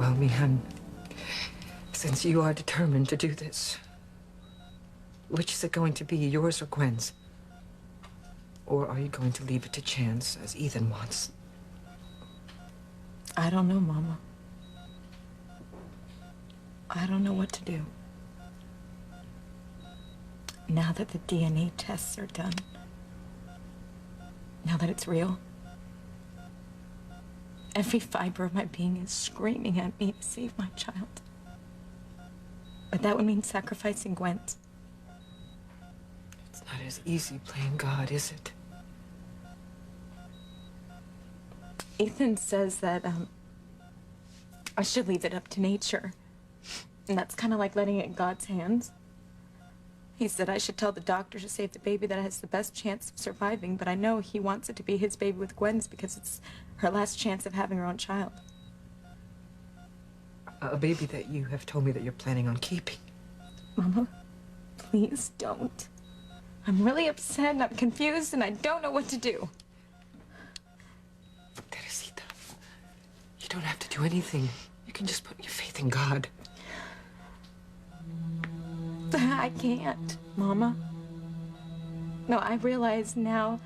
Well, Mihan, since you are determined to do this, which is it going to be, yours or Gwen's? Or are you going to leave it to chance, as Ethan wants? I don't know, Mama. I don't know what to do. Now that the DNA tests are done, now that it's real, every fiber of my being is screaming at me to save my child. But that would mean sacrificing Gwen's. It's not as easy playing God, is it? Ethan says that, I should leave it up to nature. And that's kind of like letting it in God's hands. He said I should tell the doctor to save the baby that has the best chance of surviving, but I know he wants it to be his baby with Gwen's because it's her last chance of having her own child. A baby that you have told me that you're planning on keeping. Mama, please don't. I'm really upset and I'm confused and I don't know what to do. Teresita, you don't have to do anything. You can just put your faith in God. I can't, Mama. No, I realize now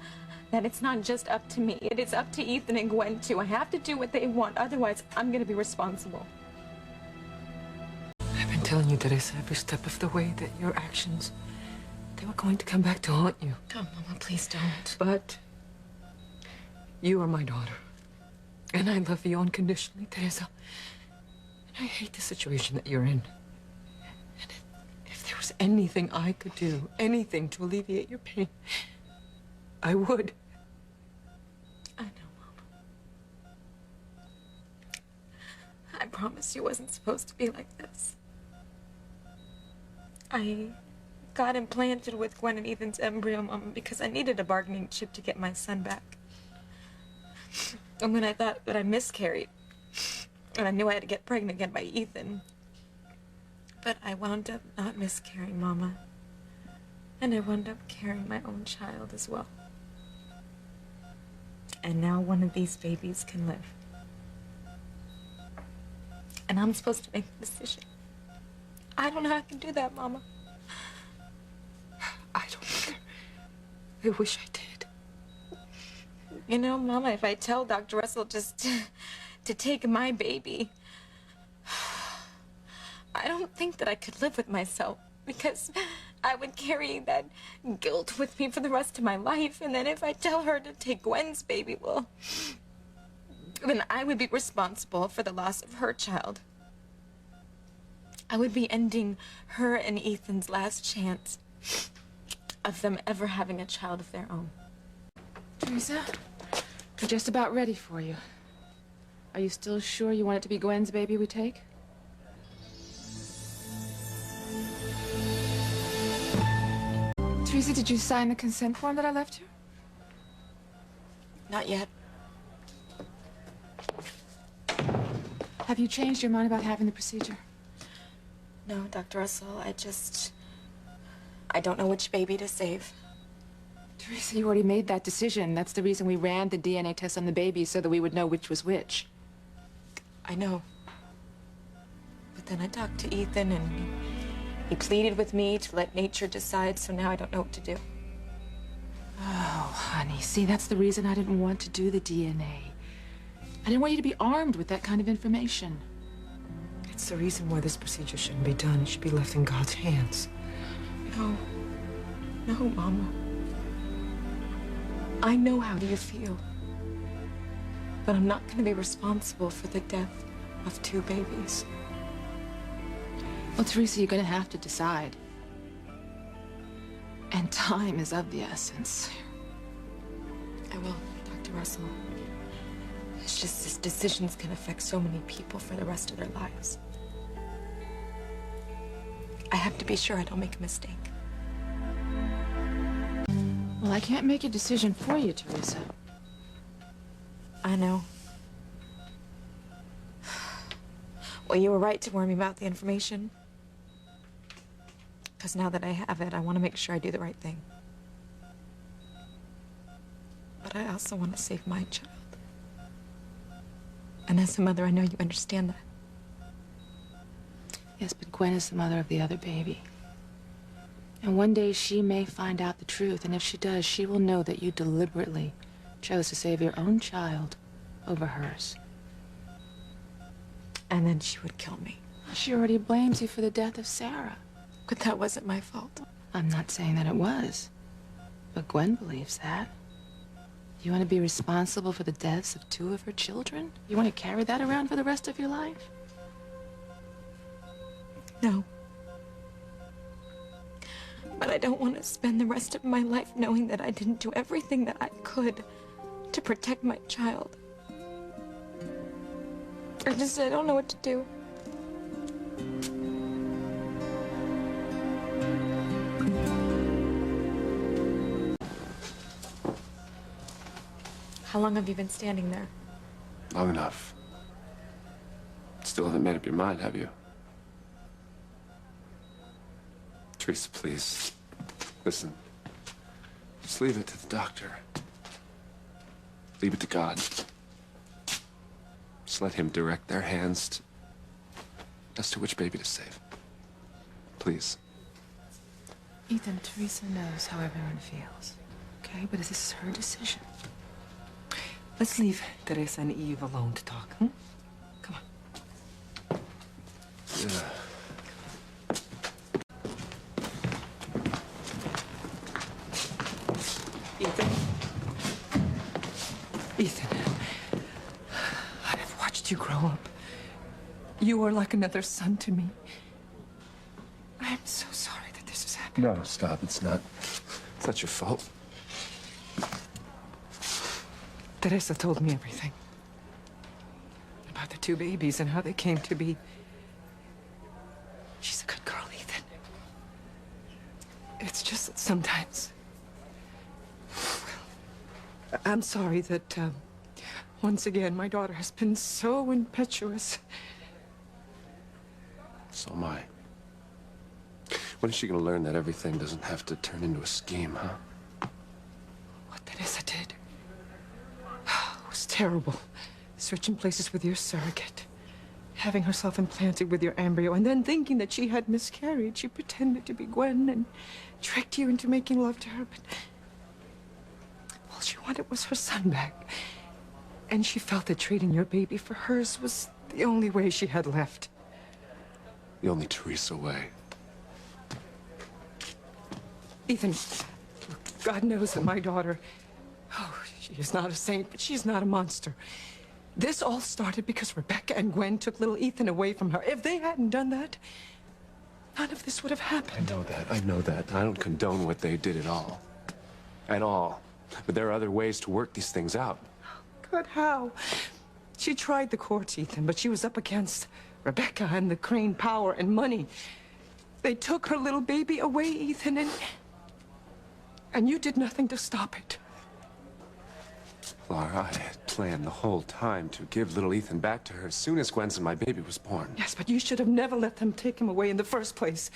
that it's not just up to me. It is up to Ethan and Gwen, too. I have to do what they want. Otherwise, I'm going to be responsible. I've been telling you, Teresa, every step of the way that your actions, they were going to come back to haunt you. Oh, Mama, please don't. But you are my daughter. And I love you unconditionally, Teresa. And I hate the situation that you're in. And if there was anything I could do, anything to alleviate your pain, I would. I know, Mama. I promise you wasn't supposed to be like this. I got implanted with Gwen and Ethan's embryo, Mama, because I needed a bargaining chip to get my son back. And when I thought that I miscarried, and I knew I had to get pregnant again by Ethan, but I wound up not miscarrying, Mama. And I wound up carrying my own child as well. And now one of these babies can live. And I'm supposed to make the decision. I don't know how I can do that, Mama. I don't either. I wish I did. You know, Mama, if I tell Dr. Russell just to take my baby, I don't think that I could live with myself because I would carry that guilt with me for the rest of my life. And then if I tell her to take Gwen's baby, well, then I would be responsible for the loss of her child. I would be ending her and Ethan's last chance of them ever having a child of their own. Teresa, we're just about ready for you. Are you still sure you want it to be Gwen's baby we take? Teresa, did you sign the consent form that I left you? Not yet. Have you changed your mind about having the procedure? No, Dr. Russell, I don't know which baby to save. Teresa, you already made that decision. That's the reason we ran the DNA test on the baby, so that we would know which was which. I know. But then I talked to Ethan, and he pleaded with me to let nature decide, so now I don't know what to do. Oh, honey, see, that's the reason I didn't want to do the DNA. I didn't want you to be armed with that kind of information. It's the reason why this procedure shouldn't be done. It should be left in God's hands. No. No, Mama. I know how you feel. But I'm not going to be responsible for the death of two babies. Well, Teresa, you're going to have to decide. And time is of the essence. I will, Dr. Russell. It's just this decisions can affect so many people for the rest of their lives. I have to be sure I don't make a mistake. Well, I can't make a decision for you, Teresa. I know. Well, you were right to warn me about the information. Because now that I have it, I want to make sure I do the right thing. But I also want to save my child. And as a mother, I know you understand that. Yes, but Gwen is the mother of the other baby. And one day she may find out the truth, and if she does, she will know that you deliberately chose to save your own child over hers. And then she would kill me. She already blames you for the death of Sarah. But that wasn't my fault. I'm not saying that it was, but Gwen believes that. You want to be responsible for the deaths of 2 of her children? You want to carry that around for the rest of your life? No. But I don't want to spend the rest of my life knowing that I didn't do everything that I could to protect my child. I don't know what to do. How long have you been standing there? Long enough. Still haven't made up your mind, have you? Teresa, please. Listen. Just leave it to the doctor. Leave it to God. Just let him direct their hands as to which baby to save. Please. Ethan, Teresa knows how everyone feels, okay? But this is her decision. Let's leave Teresa and Eve alone to talk, hmm? Come on. Yeah. Ethan. Ethan. I've watched you grow up. You are like another son to me. I'm so sorry that this has happened. No, stop. It's not your fault. Teresa told me everything. About the 2 babies and how they came to be. She's a good girl, Ethan. It's just that sometimes... Well, I'm sorry that, once again, my daughter has been so impetuous. So am I. When is she gonna learn that everything doesn't have to turn into a scheme, huh? What Teresa did was terrible. Switching places with your surrogate. Having herself implanted with your embryo, and then thinking that she had miscarried. She pretended to be Gwen and tricked you into making love to her, but all she wanted was her son back. And she felt that trading your baby for hers was the only way she had left. The only Teresa way. Ethan, God knows that my daughter, oh, she is not a saint, but she's not a monster. This all started because Rebecca and Gwen took little Ethan away from her. If they hadn't done that, none of this would have happened. I know that. I don't condone what they did at all. At all. But there are other ways to work these things out. God, how? She tried the courts, Ethan, but she was up against Rebecca and the Crane power and money. They took her little baby away, Ethan, and you did nothing to stop it. Laura, I had planned the whole time to give little Ethan back to her as soon as Gwen's and my baby was born. Yes, but you should have never let them take him away in the first place.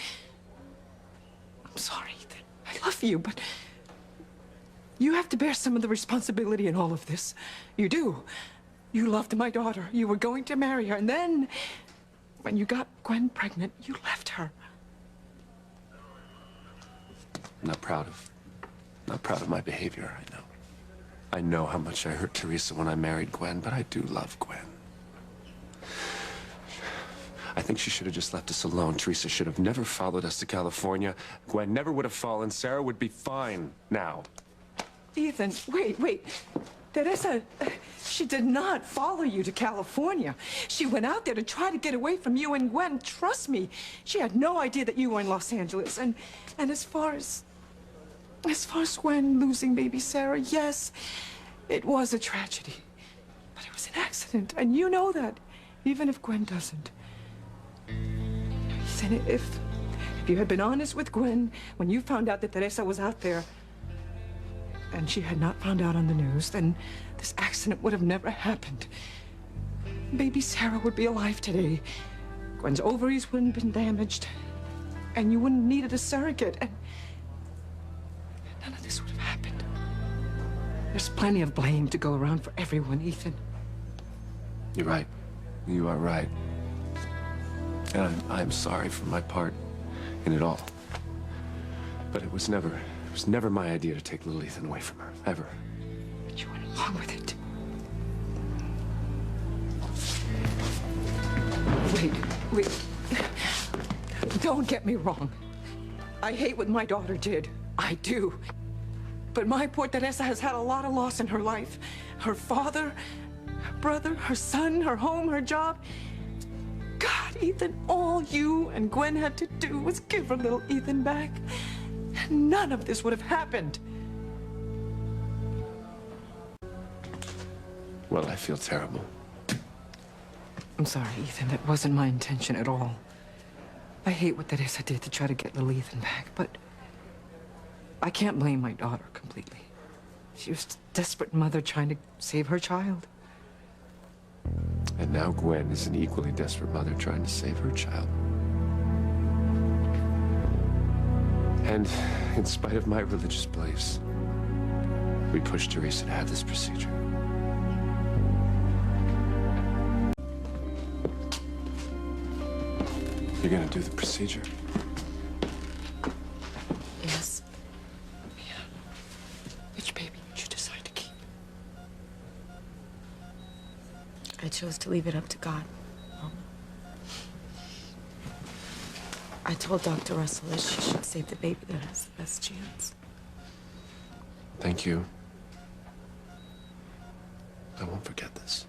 I'm sorry, Ethan. I love you, but you have to bear some of the responsibility in all of this. You do. You loved my daughter. You were going to marry her, and then when you got Gwen pregnant, you left her. I'm not proud of my behavior, I know. I know how much I hurt Teresa when I married Gwen, but I do love Gwen. I think she should have just left us alone. Teresa should have never followed us to California. Gwen never would have fallen. Sarah would be fine now. Ethan, wait. Teresa, she did not follow you to California. She went out there to try to get away from you and Gwen. Trust me, she had no idea that you were in Los Angeles. And as far as Gwen losing baby Sarah, yes, it was a tragedy. But it was an accident, and you know that, even if Gwen doesn't. Ethan, if you had been honest with Gwen when you found out that Teresa was out there, and she had not found out on the news, then this accident would have never happened. Baby Sarah would be alive today. Gwen's ovaries wouldn't have been damaged, and you wouldn't have needed a surrogate, and none of this would have happened. There's plenty of blame to go around for everyone, Ethan. You're right. You are right. And I'm sorry for my part in it all. But it was never my idea to take little Ethan away from her, ever. But you went along with it. Wait. Don't get me wrong. I hate what my daughter did. I do. But my poor Teresa has had a lot of loss in her life. Her father, her brother, her son, her home, her job. God, Ethan, all you and Gwen had to do was give her little Ethan back. And none of this would have happened. Well, I feel terrible. I'm sorry, Ethan. That wasn't my intention at all. I hate what Teresa did to try to get little Ethan back, but I can't blame my daughter completely. She was a desperate mother trying to save her child. And now Gwen is an equally desperate mother trying to save her child. And in spite of my religious beliefs, we pushed Teresa to have this procedure. You're gonna do the procedure? Yes. Yeah. Which baby did you decide to keep? I chose to leave it up to God. I told Dr. Russell that she should save the baby that has the best chance. Thank you. I won't forget this.